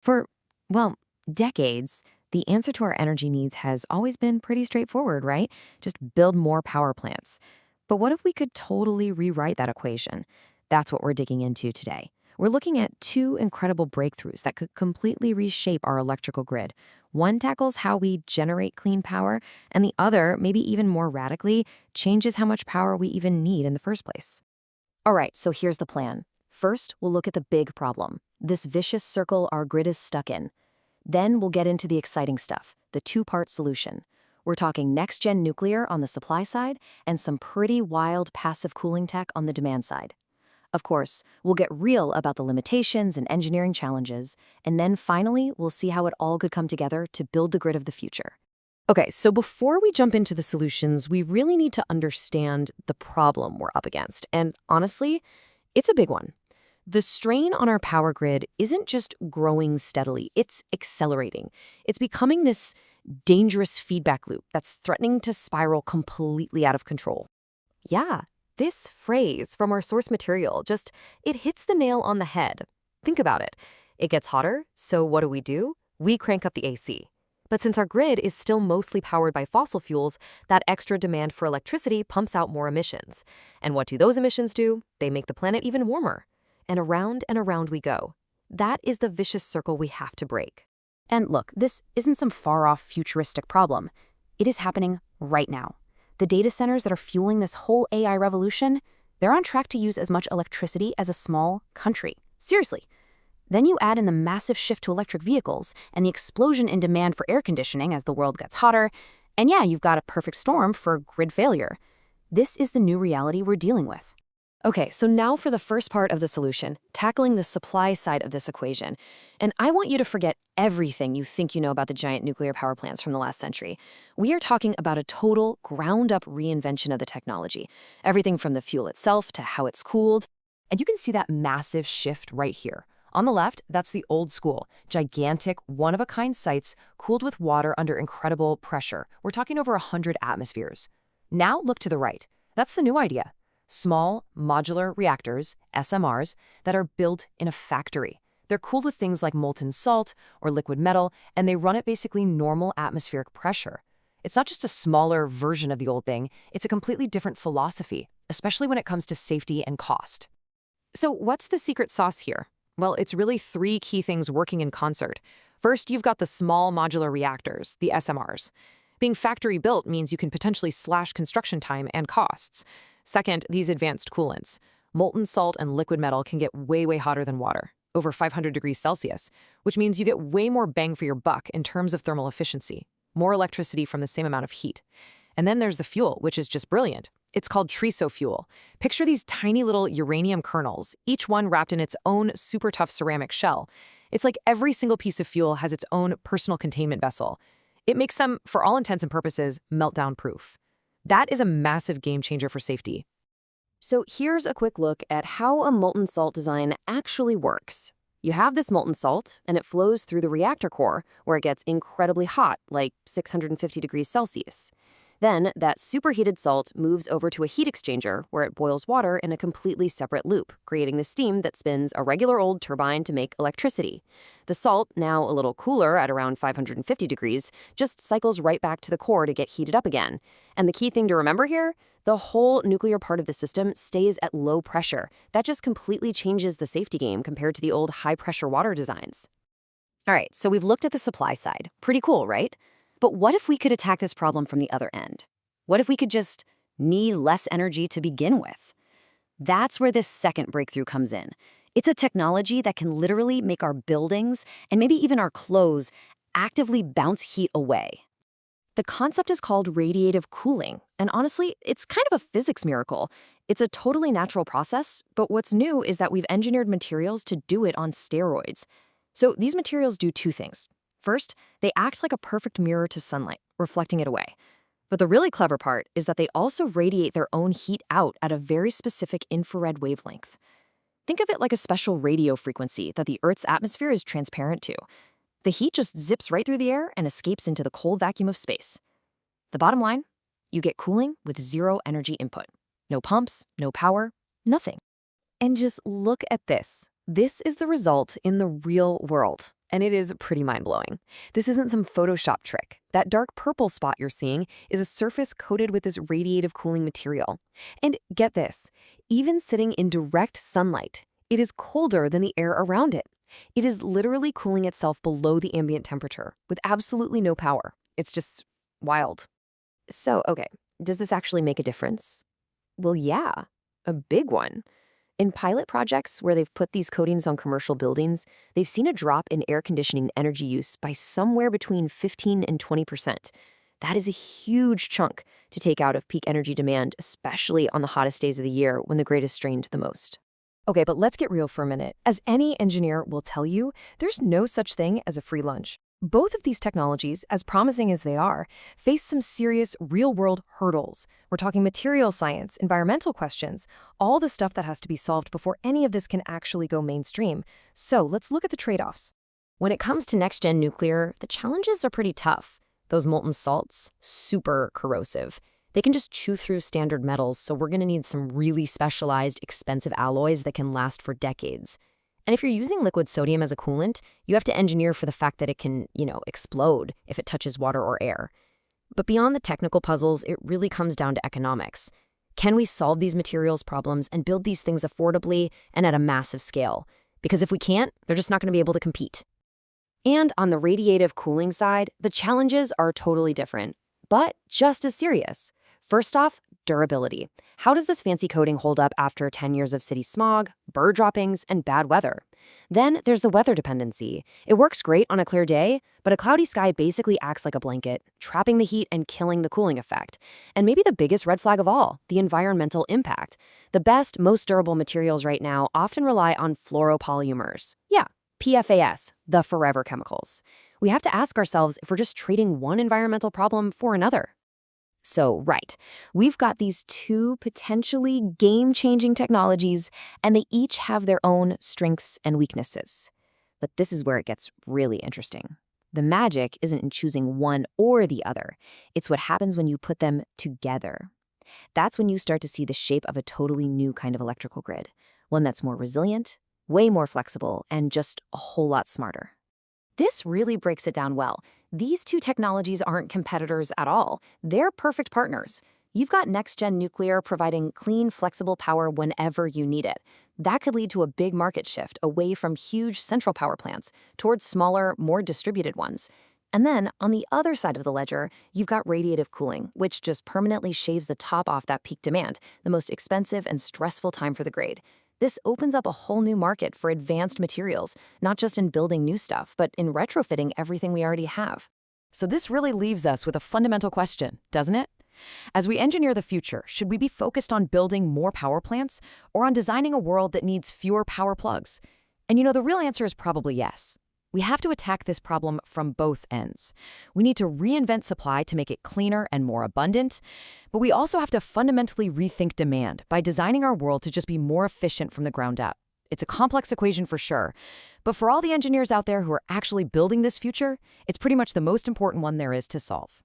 For, well, decades, the answer to our energy needs has always been pretty straightforward, right? Just build more power plants. But what if we could totally rewrite that equation? That's what we're digging into today. We're looking at two incredible breakthroughs that could completely reshape our electrical grid. One tackles how we generate clean power, and the other, maybe even more radically, changes how much power we even need in the first place. All right, so here's the plan. First, we'll look at the big problem, this vicious circle our grid is stuck in. Then we'll get into the exciting stuff, the two-part solution. We're talking next-gen nuclear on the supply side and some pretty wild passive cooling tech on the demand side. Of course, we'll get real about the limitations and engineering challenges, and then finally, we'll see how it all could come together to build the grid of the future. Okay, so before we jump into the solutions, we really need to understand the problem we're up against. And honestly, it's a big one. The strain on our power grid isn't just growing steadily, it's accelerating. It's becoming this dangerous feedback loop that's threatening to spiral completely out of control. Yeah, this phrase from our source material it hits the nail on the head. Think about it. It gets hotter, so what do? We crank up the AC. But since our grid is still mostly powered by fossil fuels, that extra demand for electricity pumps out more emissions. And what do those emissions do? They make the planet even warmer. And around we go. That is the vicious circle we have to break. And look, this isn't some far-off futuristic problem. It is happening right now. The data centers that are fueling this whole AI revolution, they're on track to use as much electricity as a small country. Seriously. Then you add in the massive shift to electric vehicles and the explosion in demand for air conditioning as the world gets hotter, and yeah, you've got a perfect storm for grid failure. This is the new reality we're dealing with. Okay, so now for the first part of the solution, tackling the supply side of this equation. And I want you to forget everything you think you know about the giant nuclear power plants from the last century. We are talking about a total ground-up reinvention of the technology. Everything from the fuel itself to how it's cooled. And you can see that massive shift right here. On the left, that's the old school, gigantic, one-of-a-kind sites cooled with water under incredible pressure. We're talking over 100 atmospheres. Now look to the right. That's the new idea. Small, modular reactors, SMRs, that are built in a factory. They're cooled with things like molten salt or liquid metal, and they run at basically normal atmospheric pressure. It's not just a smaller version of the old thing, it's a completely different philosophy, especially when it comes to safety and cost. So what's the secret sauce here? Well, it's really three key things working in concert. First, you've got the small modular reactors, the SMRs. Being factory built means you can potentially slash construction time and costs. Second, these advanced coolants. Molten salt and liquid metal can get way hotter than water, over 500 degrees Celsius, which means you get way more bang for your buck in terms of thermal efficiency, more electricity from the same amount of heat. And then there's the fuel, which is just brilliant. It's called TRISO fuel. Picture these tiny little uranium kernels, each one wrapped in its own super tough ceramic shell. It's like every single piece of fuel has its own personal containment vessel. It makes them, for all intents and purposes, meltdown-proof. That is a massive game changer for safety. So here's a quick look at how a molten salt design actually works. You have this molten salt, and it flows through the reactor core, where it gets incredibly hot, like 650 degrees Celsius. Then, that superheated salt moves over to a heat exchanger, where it boils water in a completely separate loop, creating the steam that spins a regular old turbine to make electricity. The salt, now a little cooler at around 550 degrees, just cycles right back to the core to get heated up again. And the key thing to remember here? The whole nuclear part of the system stays at low pressure. That just completely changes the safety game compared to the old high-pressure water designs. All right, so we've looked at the supply side. Pretty cool, right? But what if we could attack this problem from the other end? What if we could just need less energy to begin with? That's where this second breakthrough comes in. It's a technology that can literally make our buildings, and maybe even our clothes, actively bounce heat away. The concept is called radiative cooling, and honestly, it's kind of a physics miracle. It's a totally natural process, but what's new is that we've engineered materials to do it on steroids. So these materials do two things. First, they act like a perfect mirror to sunlight, reflecting it away. But the really clever part is that they also radiate their own heat out at a very specific infrared wavelength. Think of it like a special radio frequency that the Earth's atmosphere is transparent to. The heat just zips right through the air and escapes into the cold vacuum of space. The bottom line? You get cooling with zero energy input. No pumps, no power, nothing. And just look at this. This is the result in the real world, and it is pretty mind-blowing. This isn't some Photoshop trick. That dark purple spot you're seeing is a surface coated with this radiative cooling material. And get this, even sitting in direct sunlight, it is colder than the air around it. It is literally cooling itself below the ambient temperature with absolutely no power. It's just wild. So, okay, does this actually make a difference? Well, yeah, a big one. In pilot projects where they've put these coatings on commercial buildings, they've seen a drop in air conditioning energy use by somewhere between 15 and 20%. That is a huge chunk to take out of peak energy demand, especially on the hottest days of the year when the grid is strained the most. Okay, but let's get real for a minute. As any engineer will tell you, there's no such thing as a free lunch. Both of these technologies, as promising as they are, face some serious real-world hurdles. We're talking material science, environmental questions, all the stuff that has to be solved before any of this can actually go mainstream. So let's look at the trade-offs. When it comes to next-gen nuclear, the challenges are pretty tough. Those molten salts, super corrosive. They can just chew through standard metals, so we're going to need some really specialized, expensive alloys that can last for decades. And if you're using liquid sodium as a coolant, you have to engineer for the fact that it can, explode if it touches water or air. But beyond the technical puzzles, it really comes down to economics. Can we solve these materials problems and build these things affordably and at a massive scale? Because if we can't, they're just not going to be able to compete. And on the radiative cooling side, the challenges are totally different, but just as serious. First off, durability. How does this fancy coating hold up after 10 years of city smog, bird droppings, and bad weather? Then there's the weather dependency. It works great on a clear day, but a cloudy sky basically acts like a blanket, trapping the heat and killing the cooling effect. And maybe the biggest red flag of all, the environmental impact. The best, most durable materials right now often rely on fluoropolymers. Yeah, PFAS, the forever chemicals. We have to ask ourselves if we're just trading one environmental problem for another. So, right, we've got these two potentially game-changing technologies, and they each have their own strengths and weaknesses. But this is where it gets really interesting. The magic isn't in choosing one or the other. It's what happens when you put them together. That's when you start to see the shape of a totally new kind of electrical grid, one that's more resilient, way more flexible, and just a whole lot smarter. This really breaks it down well. These two technologies aren't competitors at all. They're perfect partners. You've got next-gen nuclear providing clean, flexible power whenever you need it. That could lead to a big market shift away from huge central power plants towards smaller, more distributed ones. And then, on the other side of the ledger, you've got radiative cooling, which just permanently shaves the top off that peak demand, the most expensive and stressful time for the grid. This opens up a whole new market for advanced materials, not just in building new stuff, but in retrofitting everything we already have. So this really leaves us with a fundamental question, doesn't it? As we engineer the future, should we be focused on building more power plants or on designing a world that needs fewer power plugs? And the real answer is probably yes. We have to attack this problem from both ends. We need to reinvent supply to make it cleaner and more abundant, but we also have to fundamentally rethink demand by designing our world to just be more efficient from the ground up. It's a complex equation for sure, but for all the engineers out there who are actually building this future, it's pretty much the most important one there is to solve.